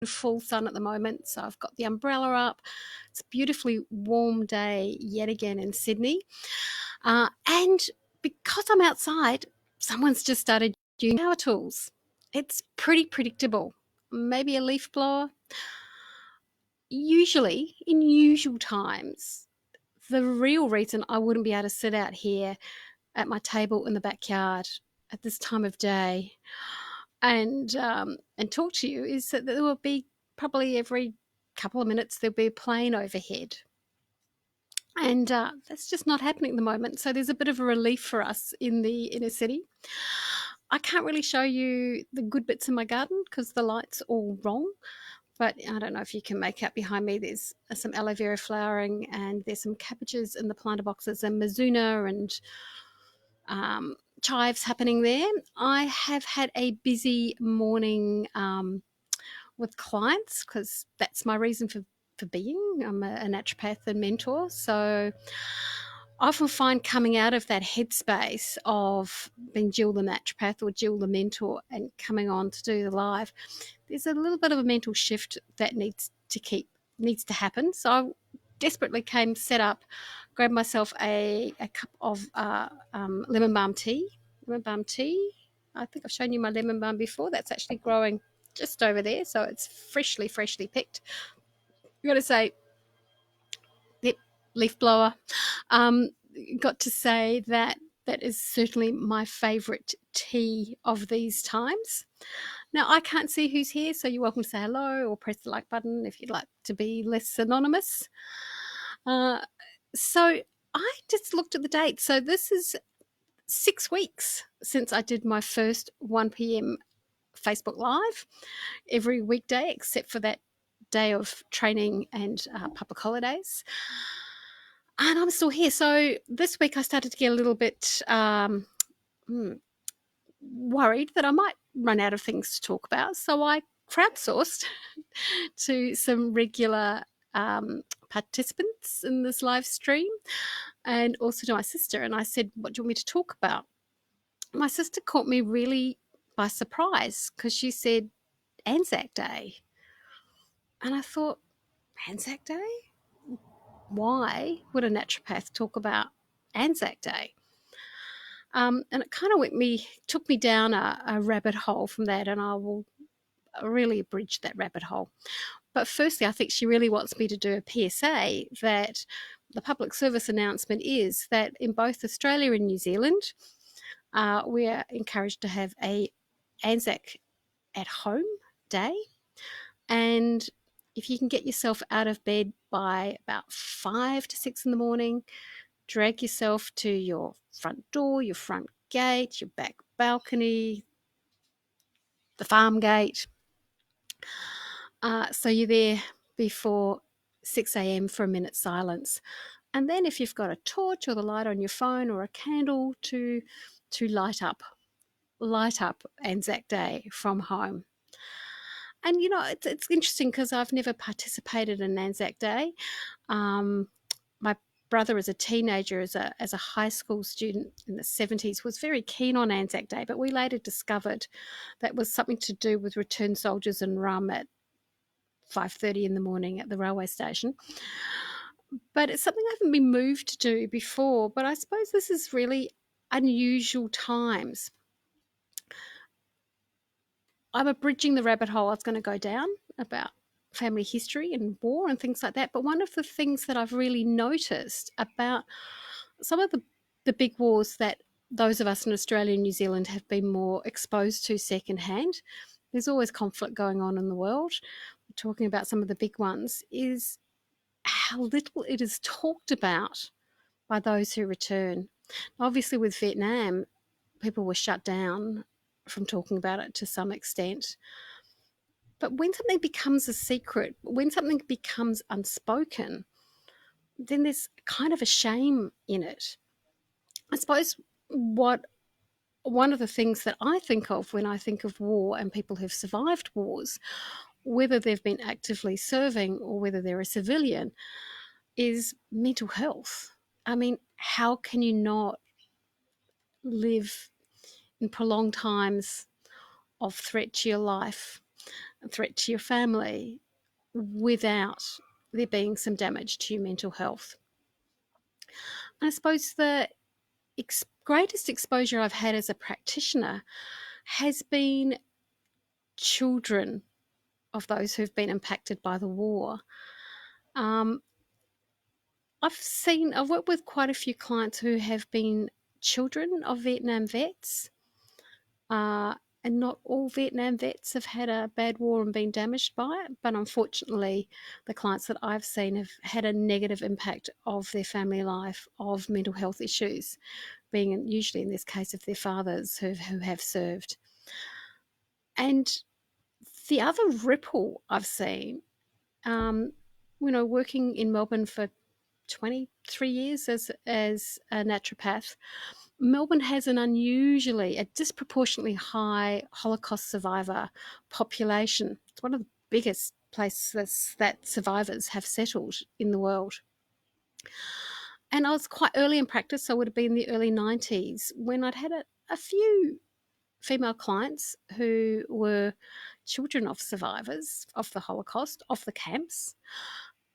full sun at the moment, so I've got the umbrella up. It's a beautifully warm day yet again in Sydney. And because I'm outside, someone's just started using power tools. It's pretty predictable. Maybe a leaf blower. Usually, in usual times, the real reason I wouldn't be able to sit out here at my table in the backyard at this time of day and talk to you is that there will be probably every couple of minutes there'll be a plane overhead, and that's just not happening at the moment. So there's a bit of a relief for us in the inner city. I can't really show you the good bits in my garden because the light's all wrong. But I don't know if you can make out behind me. There's some aloe vera flowering, and there's some cabbages in the planter boxes, and mizuna and chives happening there. I have had a busy morning with clients because that's my reason for being. I'm a naturopath and mentor. So I often find coming out of that headspace of being Jill the naturopath or Jill the mentor and coming on to do the live, there's a little bit of a mental shift that needs to happen. So I desperately set up, grabbed myself a cup of lemon balm tea. Lemon balm tea. I think I've shown you my lemon balm before. That's actually growing just over there, so it's freshly picked. I've got to say, yep, leaf blower. Um, got to say that is certainly my favourite tea of these times. Now, I can't see who's here, so you're welcome to say hello or press the like button if you'd like to be less anonymous. So I just looked at the date. So this is 6 weeks since I did my first 1 p.m. Facebook Live every weekday, except for that day of training and public holidays. And I'm still here. So this week I started to get a little bit worried that I might run out of things to talk about. So I crowdsourced to some regular participants in this live stream and also to my sister. And I said, what do you want me to talk about? My sister caught me really by surprise because she said ANZAC Day. And I thought, ANZAC Day? Why would a naturopath talk about ANZAC Day? And it kind of took me down a rabbit hole from that, and I will really bridge that rabbit hole. But firstly, I think she really wants me to do a PSA that the public service announcement is that in both Australia and New Zealand, we are encouraged to have a ANZAC at home day. And if you can get yourself out of bed by about 5 to 6 in the morning, drag yourself to your front door, your front gate, your back balcony, the farm gate. So you're there before 6 a.m. for a minute's silence. And then if you've got a torch or the light on your phone or a candle to light up ANZAC Day from home. And, it's interesting because I've never participated in ANZAC Day. My brother as a teenager, as a high school student in the 70s, was very keen on ANZAC Day, but we later discovered that was something to do with returned soldiers and rum at 5:30 in the morning at the railway station. But it's something I haven't been moved to do before, but I suppose this is really unusual times. I'm abridging the rabbit hole I was going to go down about family history and war and things like that. But one of the things that I've really noticed about some of the big wars that those of us in Australia and New Zealand have been more exposed to secondhand, there's always conflict going on in the world. We're talking about some of the big ones, is how little it is talked about by those who return. Obviously, with Vietnam, people were shut down from talking about it to some extent. But when something becomes a secret, when something becomes unspoken, then there's kind of a shame in it. I suppose one of the things that I think of when I think of war and people who've survived wars, whether they've been actively serving or whether they're a civilian, is mental health. I mean, how can you not live in prolonged times of threat to your life threat to your family without there being some damage to your mental health. And I suppose the greatest exposure I've had as a practitioner has been children of those who've been impacted by the war. Um, I've worked with quite a few clients who have been children of Vietnam vets, uh, and not all Vietnam vets have had a bad war and been damaged by it. But unfortunately, the clients that I've seen have had a negative impact of their family life, of mental health issues, being usually in this case of their fathers who have served. And the other ripple I've seen, um, working in Melbourne for 23 years as a naturopath, Melbourne has a disproportionately high Holocaust survivor population. It's one of the biggest places that survivors have settled in the world. And I was quite early in practice, so I would have been in the early 90s, when I'd had a few female clients who were children of survivors of the Holocaust, of the camps.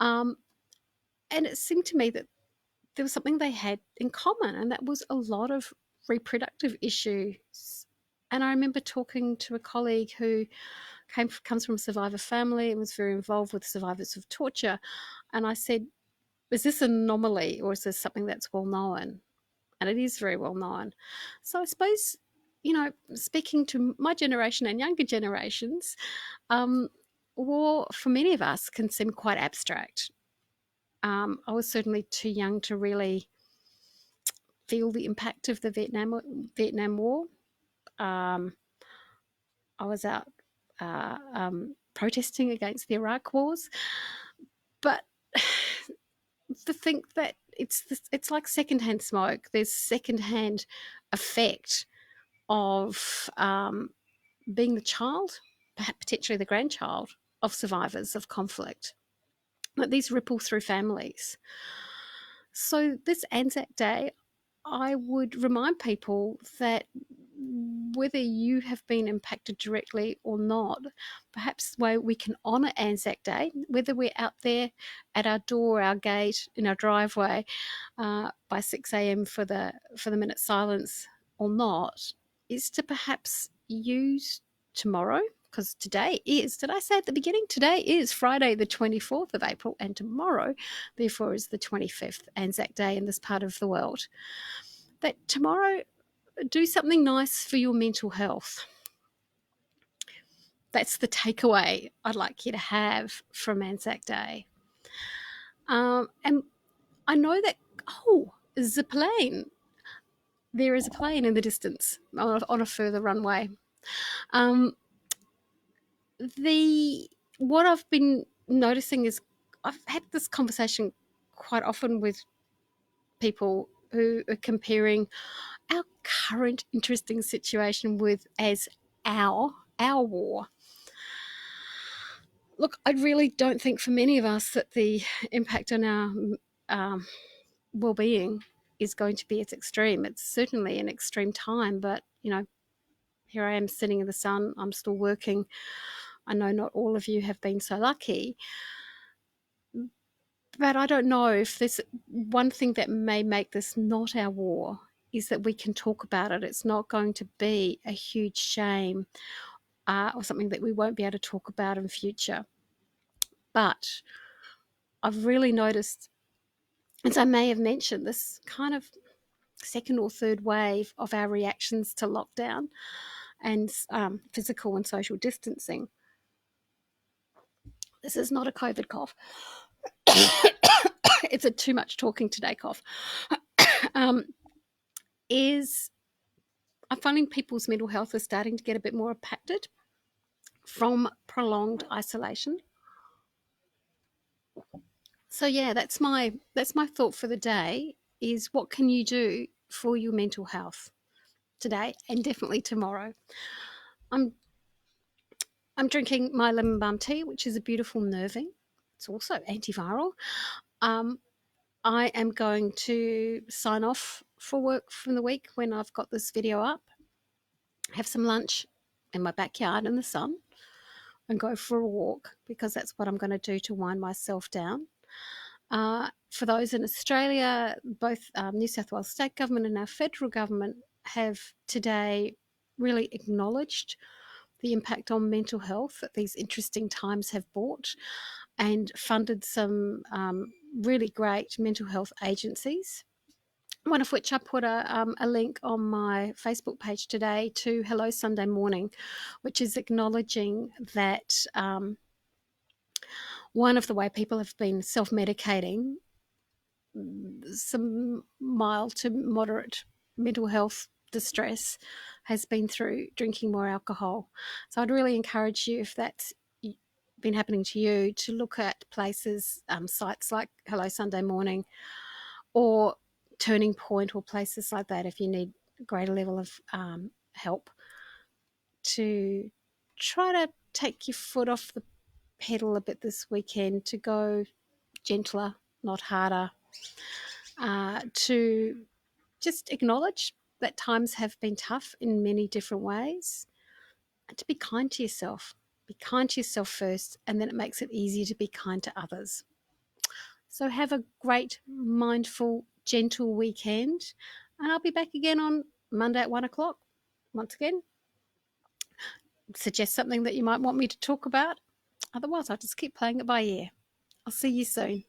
And it seemed to me that there was something they had in common, and that was a lot of reproductive issues. And I remember talking to a colleague who comes from a survivor family and was very involved with survivors of torture. And I said, is this an anomaly, or is this something that's well known? And it is very well known. So I suppose, speaking to my generation and younger generations, war for many of us can seem quite abstract. I was certainly too young to really feel the impact of the Vietnam War. I was out protesting against the Iraq wars, but to think that it's like secondhand smoke. There's secondhand effect of being the child, perhaps potentially the grandchild of survivors of conflict. But these ripple through families. So this ANZAC Day, I would remind people that whether you have been impacted directly or not, perhaps the way we can honour ANZAC Day, whether we're out there at our door, our gate, in our driveway by 6 a.m. for the minute silence or not, is to perhaps use tomorrow, because did I say at the beginning, today is Friday the 24th of April, and tomorrow therefore is the 25th ANZAC Day in this part of the world, that tomorrow do something nice for your mental health. That's the takeaway I'd like you to have from ANZAC Day. And I know that, there's a plane. There is a plane in the distance on a further runway. What I've been noticing is I've had this conversation quite often with people who are comparing our current interesting situation as our war. Look, I really don't think for many of us that the impact on our well-being is going to be as extreme. It's certainly an extreme time, but here I am sitting in the sun. I'm still working. I know not all of you have been so lucky, but I don't know if there's one thing that may make this not our war is that we can talk about it. It's not going to be a huge shame or something that we won't be able to talk about in future. But I've really noticed, as I may have mentioned, this kind of second or third wave of our reactions to lockdown and physical and social distancing. This is not a COVID cough. It's a too much talking today cough. I'm finding people's mental health is starting to get a bit more impacted from prolonged isolation. So yeah, that's my thought for the day, is what can you do for your mental health today and definitely tomorrow. I'm drinking my lemon balm tea, which is a beautiful nerving. It's also antiviral. I am going to sign off for work from the week when I've got this video up, have some lunch in my backyard in the sun, and go for a walk, because that's what I'm going to do to wind myself down. For those in Australia, both New South Wales state government and our federal government have today really acknowledged the impact on mental health that these interesting times have brought, and funded some really great mental health agencies, one of which I put a link on my Facebook page today to Hello Sunday Morning, which is acknowledging that one of the way people have been self-medicating some mild to moderate mental health distress has been through drinking more alcohol. So I'd really encourage you, if that's been happening to you, to look at places, sites like Hello Sunday Morning or Turning Point, or places like that, if you need a greater level of help, to try to take your foot off the pedal a bit this weekend, to go gentler, not harder, to just acknowledge that times have been tough in many different ways, and to be kind to yourself. Be kind to yourself first, and then it makes it easier to be kind to others. So have a great, mindful, gentle weekend, and I'll be back again on Monday at 1 o'clock. Once again, suggest something that you might want me to talk about. Otherwise, I'll just keep playing it by ear. I'll see you soon.